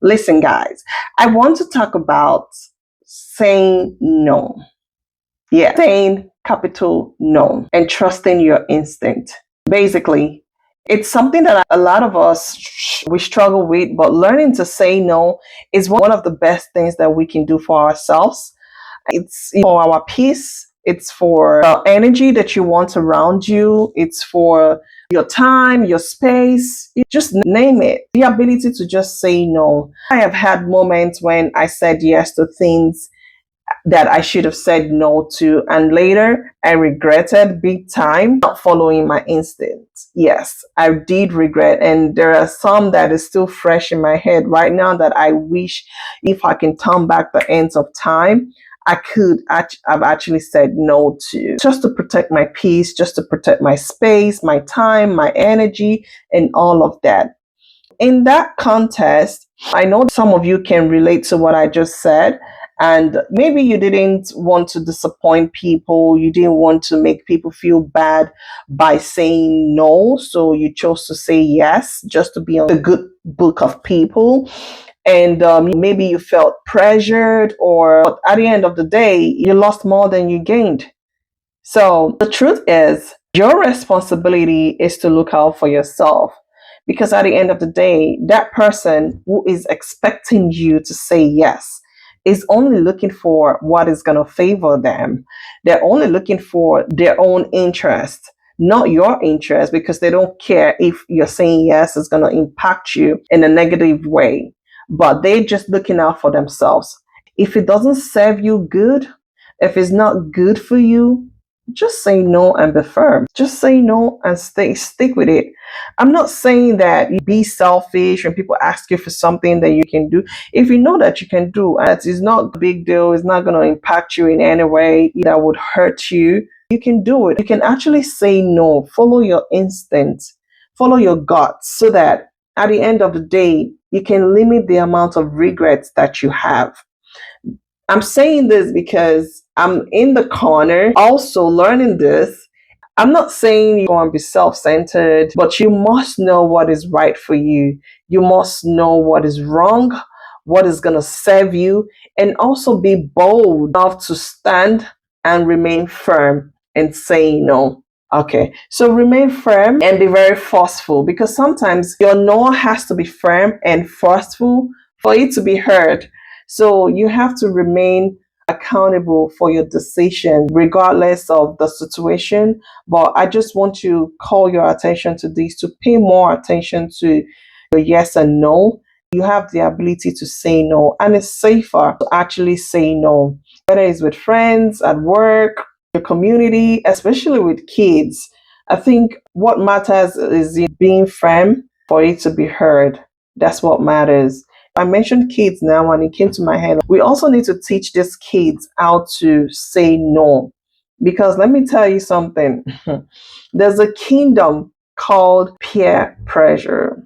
Listen, guys, I want to talk about saying no. Yeah, saying capital no and trusting your instinct. Basically, it's something that a lot of us we struggle with, but learning to say no is one of the best things that we can do for ourselves. It's for our peace. It's for the energy that you want around you. It's for your time, your space. You just name it. The ability to just say no. I have had moments when I said yes to things that I should have said no to. And later I regretted big time not following my instincts. Yes, I did regret. And there are some that is still fresh in my head right now that I wish if I can turn back the ends of time, I could have actually said no to, just to protect my peace, just to protect my space, my time, my energy, and all of that. In that context, I know some of you can relate to what I just said. And maybe you didn't want to disappoint people. You didn't want to make people feel bad by saying no. So you chose to say yes just to be on the good book of people. And maybe you felt pressured, or at the end of the day, you lost more than you gained. So the truth is, your responsibility is to look out for yourself. Because at the end of the day, that person who is expecting you to say yes is only looking for what is going to favor them. They're only looking for their own interest, not your interest, because they don't care if you're saying yes is going to impact you in a negative way. But they're just looking out for themselves. If it doesn't serve you good, if it's not good for you, just say no and be firm. Just say no and stick with it. I'm not saying that you be selfish when people ask you for something that you can do. If you know that you can do, and it's not a big deal, it's not going to impact you in any way that would hurt you, you can do it. You can actually say no, follow your instincts, follow your guts, so that at the end of the day, you can limit the amount of regrets that you have. I'm saying this because I'm in the corner also learning this. I'm not saying you want to be self centered, but you must know what is right for you. You must know what is wrong, what is going to serve you, and also be bold enough to stand and remain firm and say no. Okay, so remain firm and be very forceful, because sometimes your no has to be firm and forceful for it to be heard. So you have to remain accountable for your decision, regardless of the situation. But I just want to call your attention to this, to pay more attention to your yes and no. You have the ability to say no, and it's safer to actually say no, whether it's with friends, at work, your community, especially with kids. I think what matters is being firm for it to be heard. That's what matters. I mentioned kids now, and it came to my head. We also need to teach these kids how to say no. Because let me tell you something, there's a kingdom called peer pressure.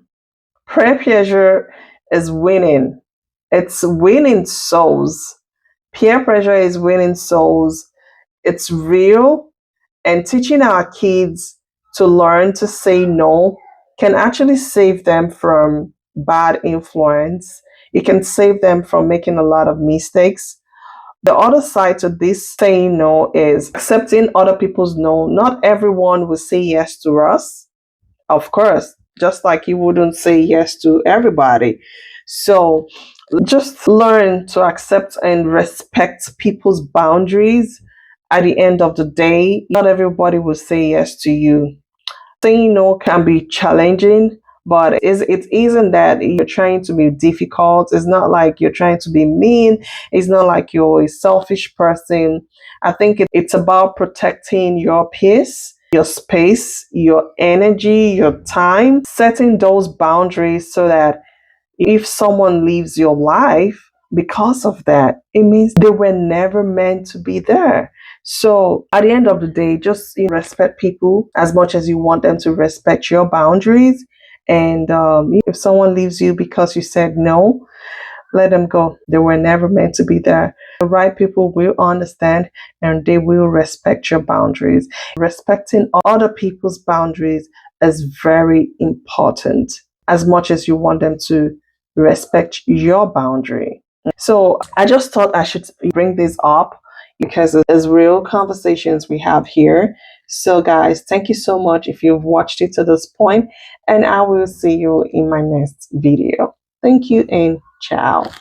Peer pressure is winning, it's winning souls. Peer pressure is winning souls. It's real, and teaching our kids to learn to say no can actually save them from bad influence. It can save them from making a lot of mistakes. The other side to this saying no is accepting other people's no. Not everyone will say yes to us, of course, just like you wouldn't say yes to everybody. So just learn to accept and respect people's boundaries. At the end of the day, not everybody will say yes to you. Saying no can be challenging, but it isn't that you're trying to be difficult. It's not like you're trying to be mean. It's not like you're a selfish person. I think it's about protecting your peace, your space, your energy, your time, setting those boundaries so that if someone leaves your life because of that, it means they were never meant to be there. So at the end of the day, just respect people as much as you want them to respect your boundaries. And if someone leaves you because you said no, let them go. They were never meant to be there. The right people will understand, and they will respect your boundaries. Respecting other people's boundaries is very important as much as you want them to respect your boundary. So I just thought I should bring this up because there's real conversations we have here. So guys, thank you so much if you've watched it to this point, and I will see you in my next video. Thank you and ciao.